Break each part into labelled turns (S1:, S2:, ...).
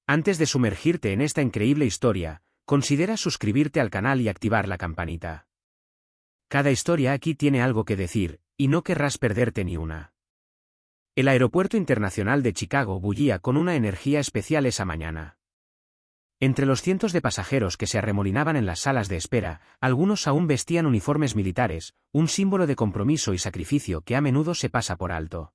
S1: Antes de sumergirte en esta increíble historia, considera suscribirte al canal y activar la campanita. Cada historia aquí tiene algo que decir, y no querrás perderte ni una. El Aeropuerto Internacional de Chicago bullía con una energía especial esa mañana. Entre los cientos de pasajeros que se arremolinaban en las salas de espera, algunos aún vestían uniformes militares, un símbolo de compromiso y sacrificio que a menudo se pasa por alto.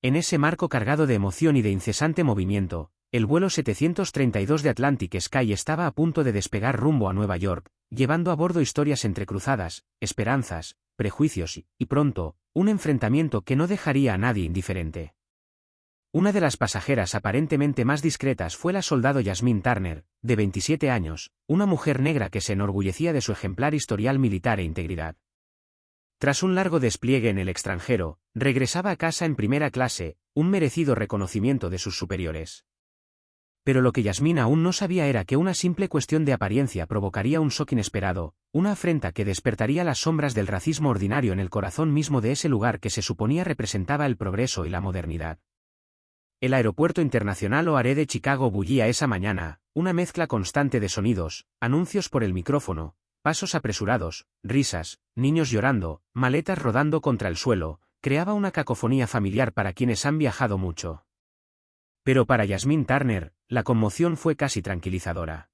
S1: En ese marco cargado de emoción y de incesante movimiento, el vuelo 732 de Atlantic Sky estaba a punto de despegar rumbo a Nueva York, llevando a bordo historias entrecruzadas, esperanzas, prejuicios y, pronto, un enfrentamiento que no dejaría a nadie indiferente. Una de las pasajeras aparentemente más discretas fue la soldado Yasmine Turner, de 27 años, una mujer negra que se enorgullecía de su ejemplar historial militar e integridad. Tras un largo despliegue en el extranjero, regresaba a casa en primera clase, un merecido reconocimiento de sus superiores. Pero lo que Yasmine aún no sabía era que una simple cuestión de apariencia provocaría un shock inesperado, una afrenta que despertaría las sombras del racismo ordinario en el corazón mismo de ese lugar que se suponía representaba el progreso y la modernidad. El Aeropuerto Internacional O'Hare de Chicago bullía esa mañana, una mezcla constante de sonidos, anuncios por el micrófono, pasos apresurados, risas, niños llorando, maletas rodando contra el suelo, creaba una cacofonía familiar para quienes han viajado mucho. Pero para Yasmine Turner, la conmoción fue casi tranquilizadora.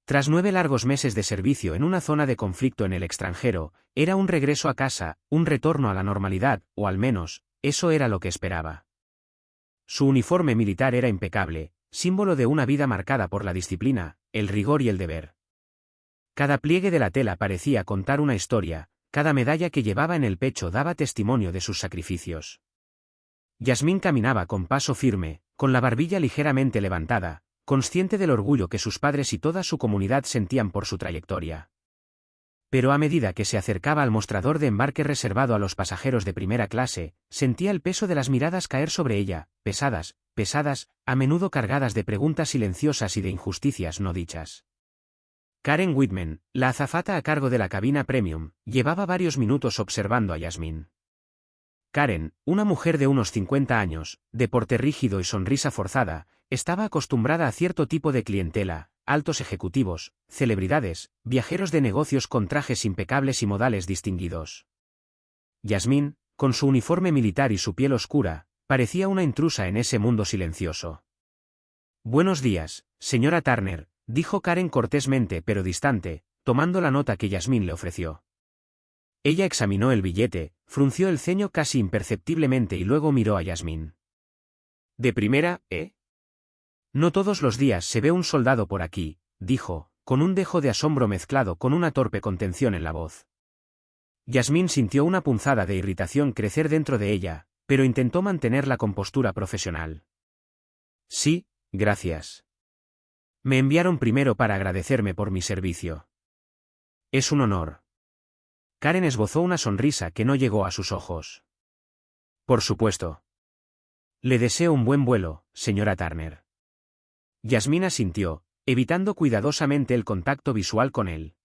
S1: Tras 9 largos meses de servicio en una zona de conflicto en el extranjero, era un regreso a casa, un retorno a la normalidad, o al menos, eso era lo que esperaba. Su uniforme militar era impecable, símbolo de una vida marcada por la disciplina, el rigor y el deber. Cada pliegue de la tela parecía contar una historia, cada medalla que llevaba en el pecho daba testimonio de sus sacrificios. Yasmine caminaba con paso firme, con la barbilla ligeramente levantada, consciente del orgullo que sus padres y toda su comunidad sentían por su trayectoria. Pero a medida que se acercaba al mostrador de embarque reservado a los pasajeros de primera clase, sentía el peso de las miradas caer sobre ella, pesadas, a menudo cargadas de preguntas silenciosas y de injusticias no dichas. Karen Whitman, la azafata a cargo de la cabina premium, llevaba varios minutos observando a Yasmine. Karen, una mujer de unos 50 años, de porte rígido y sonrisa forzada, estaba acostumbrada a cierto tipo de clientela, altos ejecutivos, celebridades, viajeros de negocios con trajes impecables y modales distinguidos. Yasmine, con su uniforme militar y su piel oscura, parecía una intrusa en ese mundo silencioso. «Buenos días, señora Turner», dijo Karen cortésmente pero distante, tomando la nota que Yasmine le ofreció. Ella examinó el billete, frunció el ceño casi imperceptiblemente y luego miró a Yasmine. «¿De primera, eh? No todos los días se ve un soldado por aquí», dijo, con un dejo de asombro mezclado con una torpe contención en la voz. Yasmine sintió una punzada de irritación crecer dentro de ella, pero intentó mantener la compostura profesional. «Sí, gracias. Me enviaron primero para agradecerme por mi servicio. Es un honor». Karen esbozó una sonrisa que no llegó a sus ojos. «Por supuesto. Le deseo un buen vuelo, señora Turner». Yasmine asintió, evitando cuidadosamente el contacto visual con él.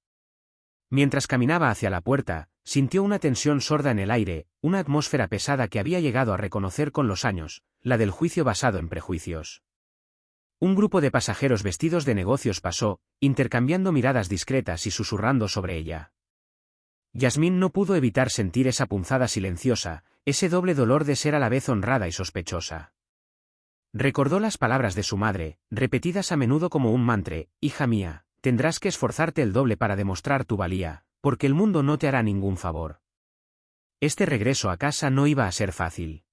S1: Mientras caminaba hacia la puerta, sintió una tensión sorda en el aire, una atmósfera pesada que había llegado a reconocer con los años, la del juicio basado en prejuicios. Un grupo de pasajeros vestidos de negocios pasó, intercambiando miradas discretas y susurrando sobre ella. Yasmine no pudo evitar sentir esa punzada silenciosa, ese doble dolor de ser a la vez honrada y sospechosa. Recordó las palabras de su madre, repetidas a menudo como un mantra: «Hija mía, tendrás que esforzarte el doble para demostrar tu valía, porque el mundo no te hará ningún favor». Este regreso a casa no iba a ser fácil.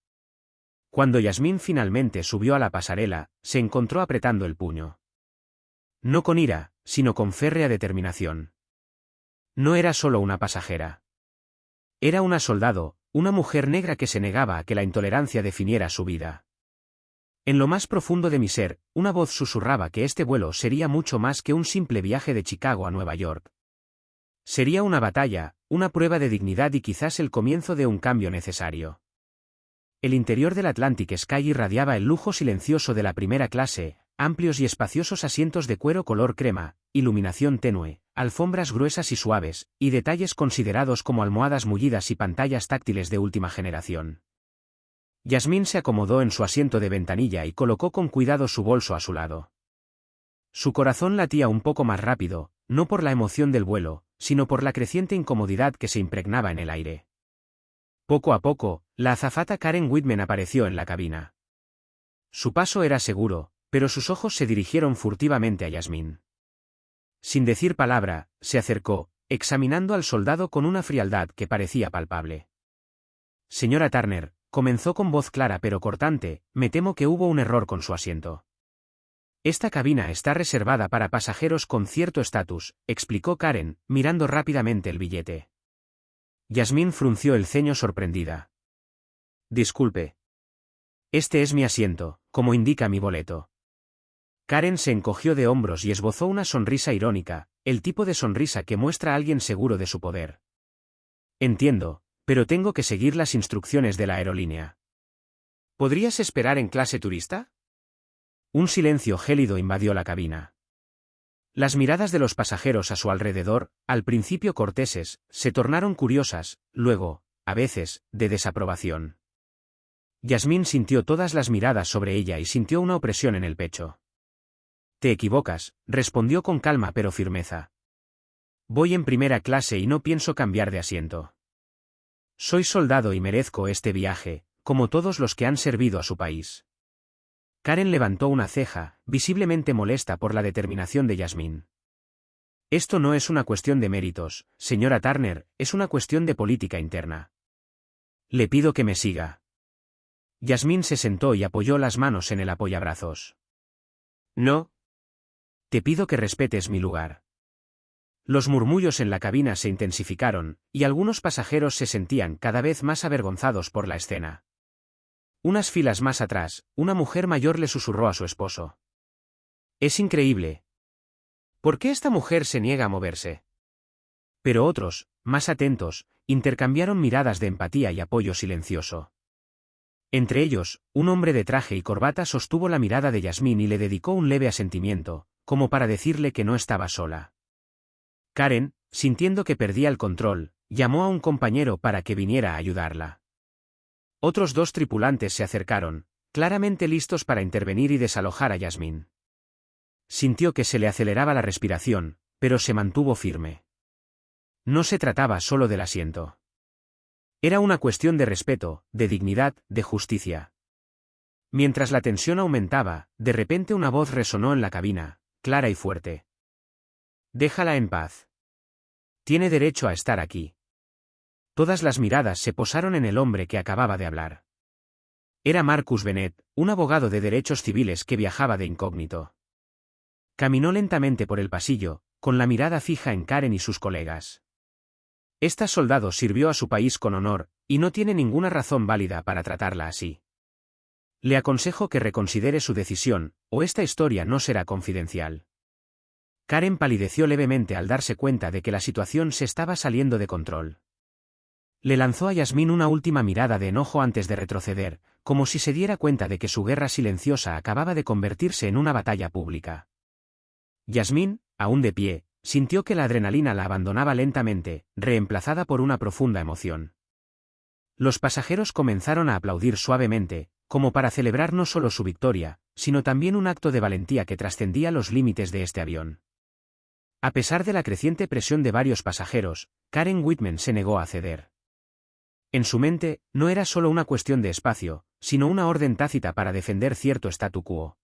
S1: Cuando Yasmine finalmente subió a la pasarela, se encontró apretando el puño. No con ira, sino con férrea determinación. No era solo una pasajera. Era una soldado, una mujer negra que se negaba a que la intolerancia definiera su vida. En lo más profundo de mi ser, una voz susurraba que este vuelo sería mucho más que un simple viaje de Chicago a Nueva York. Sería una batalla, una prueba de dignidad y quizás el comienzo de un cambio necesario. El interior del Atlantic Sky irradiaba el lujo silencioso de la primera clase, amplios y espaciosos asientos de cuero color crema, iluminación tenue, alfombras gruesas y suaves, y detalles considerados como almohadas mullidas y pantallas táctiles de última generación. Yasmín se acomodó en su asiento de ventanilla y colocó con cuidado su bolso a su lado. Su corazón latía un poco más rápido, no por la emoción del vuelo, sino por la creciente incomodidad que se impregnaba en el aire. Poco a poco, la azafata Karen Whitman apareció en la cabina. Su paso era seguro, pero sus ojos se dirigieron furtivamente a Yasmín. Sin decir palabra, se acercó, examinando al soldado con una frialdad que parecía palpable. Señora Turner, comenzó con voz clara pero cortante, me temo que hubo un error con su asiento. Esta cabina está reservada para pasajeros con cierto estatus, explicó Karen, mirando rápidamente el billete. Yasmín frunció el ceño sorprendida. Disculpe. Este es mi asiento, como indica mi boleto. Karen se encogió de hombros y esbozó una sonrisa irónica, el tipo de sonrisa que muestra a alguien seguro de su poder. Entiendo, pero tengo que seguir las instrucciones de la aerolínea. ¿Podrías esperar en clase turista? Un silencio gélido invadió la cabina. Las miradas de los pasajeros a su alrededor, al principio corteses, se tornaron curiosas, luego, a veces, de desaprobación. Yasmín sintió todas las miradas sobre ella y sintió una opresión en el pecho. Te equivocas, respondió con calma pero firmeza. Voy en primera clase y no pienso cambiar de asiento. Soy soldado y merezco este viaje, como todos los que han servido a su país. Karen levantó una ceja, visiblemente molesta por la determinación de Yasmín. Esto no es una cuestión de méritos, señora Turner, es una cuestión de política interna. Le pido que me siga. Yasmín se sentó y apoyó las manos en el apoyabrazos. No. Te pido que respetes mi lugar. Los murmullos en la cabina se intensificaron, y algunos pasajeros se sentían cada vez más avergonzados por la escena. Unas filas más atrás, una mujer mayor le susurró a su esposo. Es increíble. ¿Por qué esta mujer se niega a moverse? Pero otros, más atentos, intercambiaron miradas de empatía y apoyo silencioso. Entre ellos, un hombre de traje y corbata sostuvo la mirada de Yasmín y le dedicó un leve asentimiento, como para decirle que no estaba sola. Karen, sintiendo que perdía el control, llamó a un compañero para que viniera a ayudarla. Otros dos tripulantes se acercaron, claramente listos para intervenir y desalojar a Yasmín. Sintió que se le aceleraba la respiración, pero se mantuvo firme. No se trataba solo del asiento. Era una cuestión de respeto, de dignidad, de justicia. Mientras la tensión aumentaba, de repente una voz resonó en la cabina, clara y fuerte. Déjala en paz. Tiene derecho a estar aquí. Todas las miradas se posaron en el hombre que acababa de hablar. Era Marcus Bennett, un abogado de derechos civiles que viajaba de incógnito. Caminó lentamente por el pasillo, con la mirada fija en Karen y sus colegas. Esta soldado sirvió a su país con honor, y no tiene ninguna razón válida para tratarla así. Le aconsejo que reconsidere su decisión, o esta historia no será confidencial. Karen palideció levemente al darse cuenta de que la situación se estaba saliendo de control. Le lanzó a Yasmín una última mirada de enojo antes de retroceder, como si se diera cuenta de que su guerra silenciosa acababa de convertirse en una batalla pública. Yasmín, aún de pie, sintió que la adrenalina la abandonaba lentamente, reemplazada por una profunda emoción. Los pasajeros comenzaron a aplaudir suavemente, como para celebrar no solo su victoria, sino también un acto de valentía que trascendía los límites de este avión. A pesar de la creciente presión de varios pasajeros, Karen Whitman se negó a ceder. En su mente, no era solo una cuestión de espacio, sino una orden tácita para defender cierto statu quo.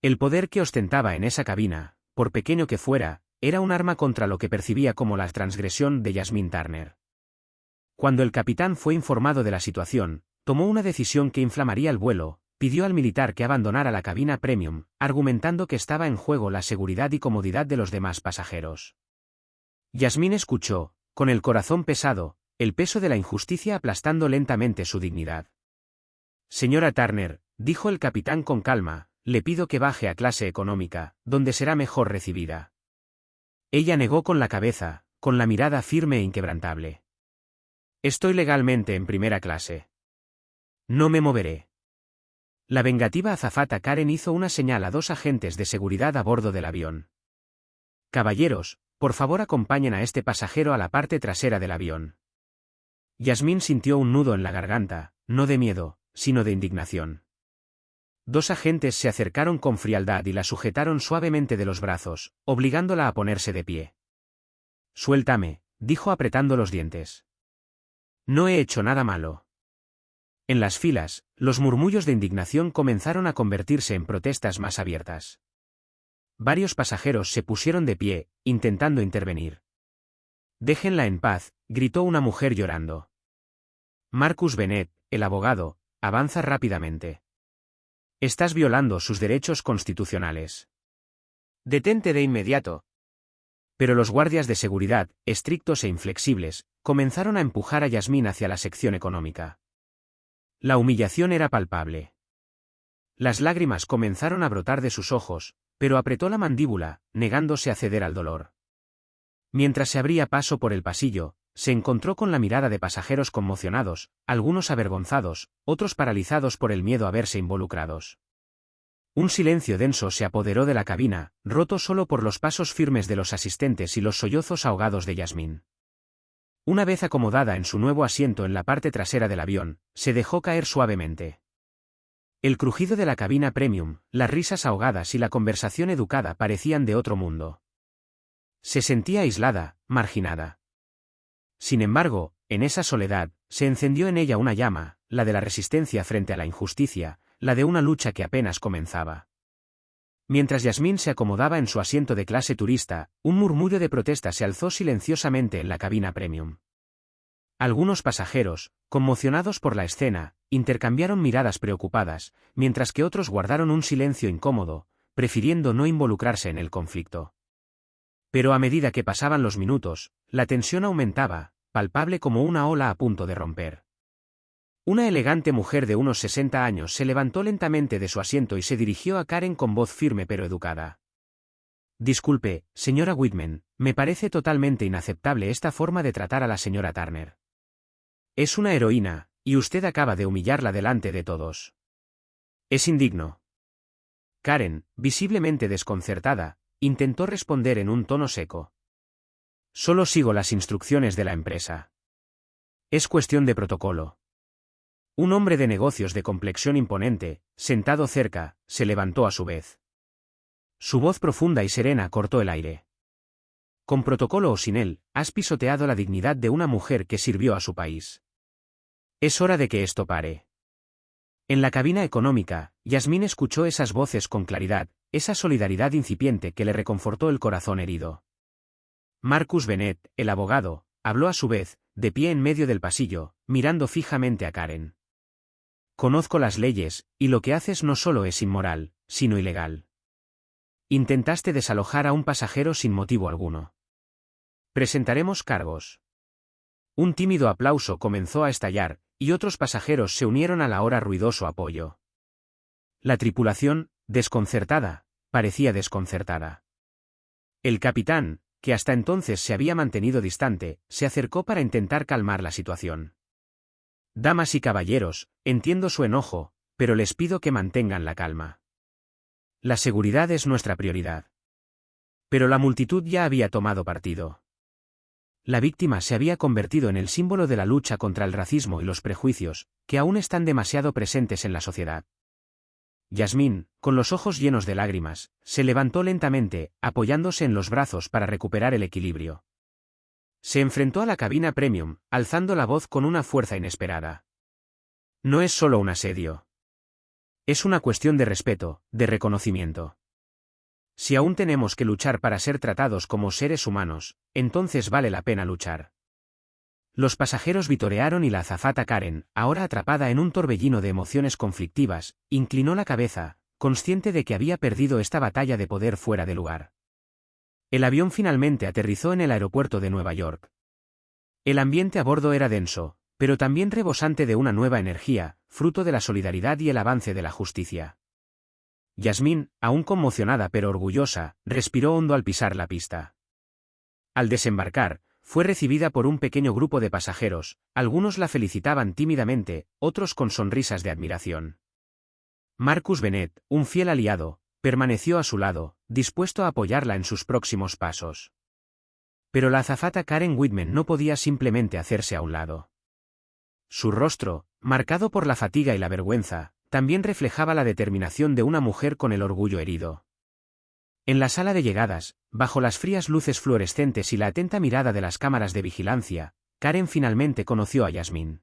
S1: El poder que ostentaba en esa cabina, por pequeño que fuera, era un arma contra lo que percibía como la transgresión de Yasmín Turner. Cuando el capitán fue informado de la situación, tomó una decisión que inflamaría el vuelo, pidió al militar que abandonara la cabina premium, argumentando que estaba en juego la seguridad y comodidad de los demás pasajeros. Yasmín escuchó, con el corazón pesado, el peso de la injusticia aplastando lentamente su dignidad. Señora Turner, dijo el capitán con calma, le pido que baje a clase económica, donde será mejor recibida. Ella negó con la cabeza, con la mirada firme e inquebrantable. Estoy legalmente en primera clase. No me moveré. La vengativa azafata Karen hizo una señal a dos agentes de seguridad a bordo del avión. Caballeros, por favor acompañen a este pasajero a la parte trasera del avión. Yasmín sintió un nudo en la garganta, no de miedo, sino de indignación. Dos agentes se acercaron con frialdad y la sujetaron suavemente de los brazos, obligándola a ponerse de pie. «Suéltame», dijo apretando los dientes. «No he hecho nada malo». En las filas, los murmullos de indignación comenzaron a convertirse en protestas más abiertas. Varios pasajeros se pusieron de pie, intentando intervenir. «Déjenla en paz», gritó una mujer llorando. Marcus Bennett, el abogado, avanza rápidamente. «Estás violando sus derechos constitucionales. Detente de inmediato». Pero los guardias de seguridad, estrictos e inflexibles, comenzaron a empujar a Yasmín hacia la sección económica. La humillación era palpable. Las lágrimas comenzaron a brotar de sus ojos, pero apretó la mandíbula, negándose a ceder al dolor. Mientras se abría paso por el pasillo, se encontró con la mirada de pasajeros conmocionados, algunos avergonzados, otros paralizados por el miedo a verse involucrados. Un silencio denso se apoderó de la cabina, roto solo por los pasos firmes de los asistentes y los sollozos ahogados de Yasmín. Una vez acomodada en su nuevo asiento en la parte trasera del avión, se dejó caer suavemente. El crujido de la cabina premium, las risas ahogadas y la conversación educada parecían de otro mundo. Se sentía aislada, marginada. Sin embargo, en esa soledad, se encendió en ella una llama, la de la resistencia frente a la injusticia, la de una lucha que apenas comenzaba. Mientras Yasmín se acomodaba en su asiento de clase turista, un murmullo de protesta se alzó silenciosamente en la cabina premium. Algunos pasajeros, conmocionados por la escena, intercambiaron miradas preocupadas, mientras que otros guardaron un silencio incómodo, prefiriendo no involucrarse en el conflicto. Pero a medida que pasaban los minutos, la tensión aumentaba, palpable como una ola a punto de romper. Una elegante mujer de unos 60 años se levantó lentamente de su asiento y se dirigió a Karen con voz firme pero educada. «Disculpe, señora Whitman, me parece totalmente inaceptable esta forma de tratar a la señora Turner. Es una heroína, y usted acaba de humillarla delante de todos. Es indigno». Karen, visiblemente desconcertada, intentó responder en un tono seco. «Solo sigo las instrucciones de la empresa. Es cuestión de protocolo». Un hombre de negocios de complexión imponente, sentado cerca, se levantó a su vez. Su voz profunda y serena cortó el aire. «Con protocolo o sin él, has pisoteado la dignidad de una mujer que sirvió a su país. Es hora de que esto pare». En la cabina económica, Yasmín escuchó esas voces con claridad, esa solidaridad incipiente que le reconfortó el corazón herido. Marcus Bennett, el abogado, habló a su vez, de pie en medio del pasillo, mirando fijamente a Karen. «Conozco las leyes, y lo que haces no solo es inmoral, sino ilegal. Intentaste desalojar a un pasajero sin motivo alguno. Presentaremos cargos». Un tímido aplauso comenzó a estallar, y otros pasajeros se unieron al ahora ruidoso apoyo. La tripulación, desconcertada, parecía desconcertada. El capitán, que hasta entonces se había mantenido distante, se acercó para intentar calmar la situación. «Damas y caballeros, entiendo su enojo, pero les pido que mantengan la calma. La seguridad es nuestra prioridad». Pero la multitud ya había tomado partido. La víctima se había convertido en el símbolo de la lucha contra el racismo y los prejuicios, que aún están demasiado presentes en la sociedad. Yasmín, con los ojos llenos de lágrimas, se levantó lentamente, apoyándose en los brazos para recuperar el equilibrio. Se enfrentó a la cabina premium, alzando la voz con una fuerza inesperada. «No es solo un asedio. Es una cuestión de respeto, de reconocimiento. Si aún tenemos que luchar para ser tratados como seres humanos, entonces vale la pena luchar». Los pasajeros vitorearon y la azafata Karen, ahora atrapada en un torbellino de emociones conflictivas, inclinó la cabeza, consciente de que había perdido esta batalla de poder fuera de lugar. El avión finalmente aterrizó en el aeropuerto de Nueva York. El ambiente a bordo era denso, pero también rebosante de una nueva energía, fruto de la solidaridad y el avance de la justicia. Yasmín, aún conmocionada pero orgullosa, respiró hondo al pisar la pista. Al desembarcar, fue recibida por un pequeño grupo de pasajeros, algunos la felicitaban tímidamente, otros con sonrisas de admiración. Marcus Bennett, un fiel aliado, permaneció a su lado, dispuesto a apoyarla en sus próximos pasos. Pero la azafata Karen Whitman no podía simplemente hacerse a un lado. Su rostro, marcado por la fatiga y la vergüenza, también reflejaba la determinación de una mujer con el orgullo herido. En la sala de llegadas, bajo las frías luces fluorescentes y la atenta mirada de las cámaras de vigilancia, Karen finalmente conoció a Yasmín.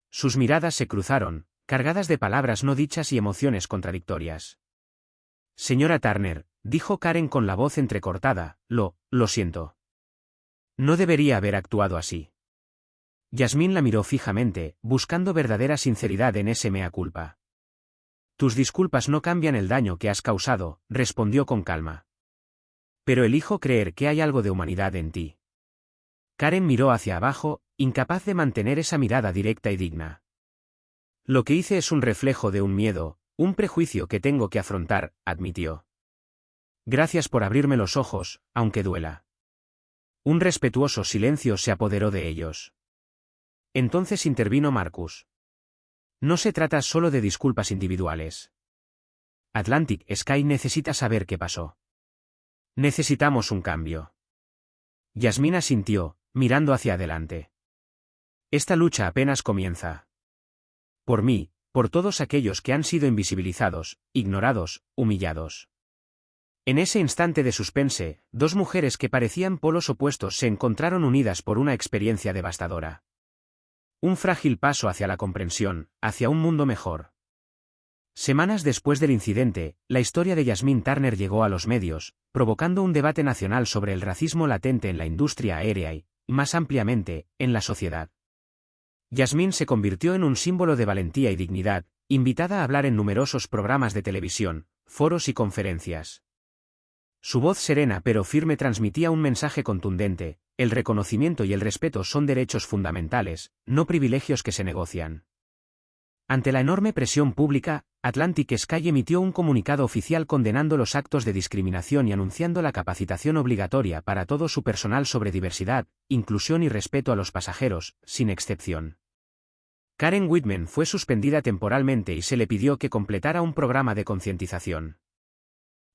S1: Sus miradas se cruzaron, cargadas de palabras no dichas y emociones contradictorias. Señora Turner, dijo Karen con la voz entrecortada, lo siento. No debería haber actuado así. Yasmín la miró fijamente, buscando verdadera sinceridad en ese mea culpa. Tus disculpas no cambian el daño que has causado, respondió con calma. Pero elijo creer que hay algo de humanidad en ti. Karen miró hacia abajo, incapaz de mantener esa mirada directa y digna. Lo que hice es un reflejo de un miedo, un prejuicio que tengo que afrontar, admitió. Gracias por abrirme los ojos, aunque duela. Un respetuoso silencio se apoderó de ellos. Entonces intervino Marcus. No se trata solo de disculpas individuales. Atlantic Sky necesita saber qué pasó. Necesitamos un cambio. Yasmín asintió, mirando hacia adelante. Esta lucha apenas comienza. Por mí, por todos aquellos que han sido invisibilizados, ignorados, humillados. En ese instante de suspense, dos mujeres que parecían polos opuestos se encontraron unidas por una experiencia devastadora. Un frágil paso hacia la comprensión, hacia un mundo mejor. Semanas después del incidente, la historia de Yasmín Turner llegó a los medios, provocando un debate nacional sobre el racismo latente en la industria aérea y, más ampliamente, en la sociedad. Yasmín se convirtió en un símbolo de valentía y dignidad, invitada a hablar en numerosos programas de televisión, foros y conferencias. Su voz serena pero firme transmitía un mensaje contundente: el reconocimiento y el respeto son derechos fundamentales, no privilegios que se negocian. Ante la enorme presión pública, Atlantic Sky emitió un comunicado oficial condenando los actos de discriminación y anunciando la capacitación obligatoria para todo su personal sobre diversidad, inclusión y respeto a los pasajeros, sin excepción. Karen Whitman fue suspendida temporalmente y se le pidió que completara un programa de concientización.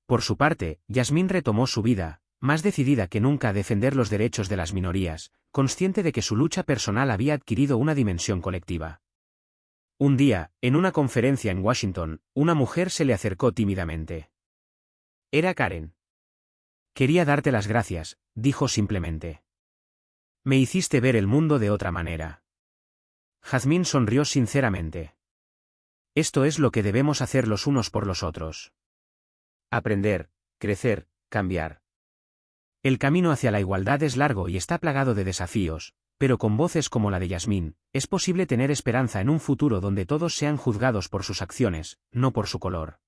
S1: Por su parte, Yasmín retomó su vida, más decidida que nunca a defender los derechos de las minorías, consciente de que su lucha personal había adquirido una dimensión colectiva. Un día, en una conferencia en Washington, una mujer se le acercó tímidamente. Era Karen. Quería darte las gracias, dijo simplemente. Me hiciste ver el mundo de otra manera. Jazmín sonrió sinceramente. Esto es lo que debemos hacer los unos por los otros. Aprender, crecer, cambiar. El camino hacia la igualdad es largo y está plagado de desafíos, pero con voces como la de Yasmín, es posible tener esperanza en un futuro donde todos sean juzgados por sus acciones, no por su color.